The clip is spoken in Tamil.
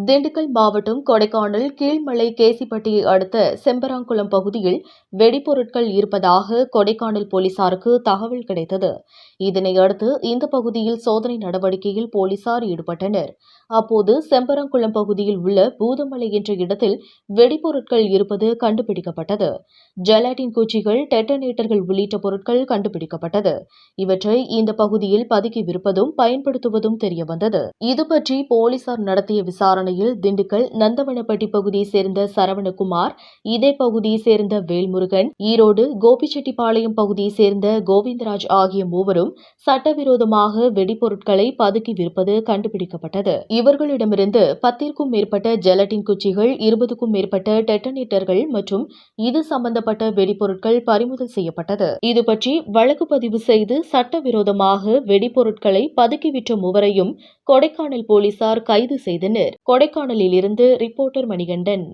திண்டுக்கல் மாவட்டம் கொடைக்கானல் கீழ்மலை கேசிப்பட்டியை அடுத்த செம்பராங்குளம் பகுதியில் வெடிபொருட்கள் இருப்பதாக கொடைக்கானல் போலீசாருக்கு தகவல் கிடைத்தது. இதனையடுத்து இந்த பகுதியில் சோதனை நடவடிக்கையில் போலீசார் ஈடுபட்டனர். அப்போது செம்பராங்குளம் பகுதியில் உள்ள பூதமலை என்ற இடத்தில் வெடிபொருட்கள் இருப்பது கண்டுபிடிக்கப்பட்டது. ஜெலாட்டின் குச்சிகள், டெட்டனேட்டர்கள் உள்ளிட்ட பொருட்கள் கண்டுபிடிக்கப்பட்டது. இவற்றை இந்த பகுதியில் பதுக்கிவிருப்பதும் பயன்படுத்துவதும் தெரியவந்தது. இதுபற்றி போலீசார் நடத்திய விசாரணையில் திண்டுக்கல் நந்தவனப்பட்டி பகுதியைச் சேர்ந்த சரவணகுமார், இதே பகுதியைச் சேர்ந்த வேல்முருகன், ஈரோடு கோபிச்செட்டிப்பாளையம் பகுதியைச் சேர்ந்த கோவிந்தராஜ் ஆகிய மூவரும் சட்டவிரோதமாக வெடிபொருட்களை பதுக்கி விற்பது கண்டுபிடிக்கப்பட்டது. இவர்களிடமிருந்து 10ற்கும் மேற்பட்ட ஜெலட்டின் குச்சிகள், 20க்கும் மேற்பட்ட டெட்டனேட்டர்கள் மற்றும் இது சம்பந்தப்பட்ட வெடிபொருட்கள் பறிமுதல் செய்யப்பட்டது. இதுபற்றி வழக்கு பதிவு செய்து சட்டவிரோதமாக வெடிபொருட்களை பதுக்கி விற்ற மூவரையும் கொடைக்கானல் போலீசார் கைது செய்தனர். கொடைக்கானலில் இருந்து ரிப்போர்ட்டர் மணிகண்டன்.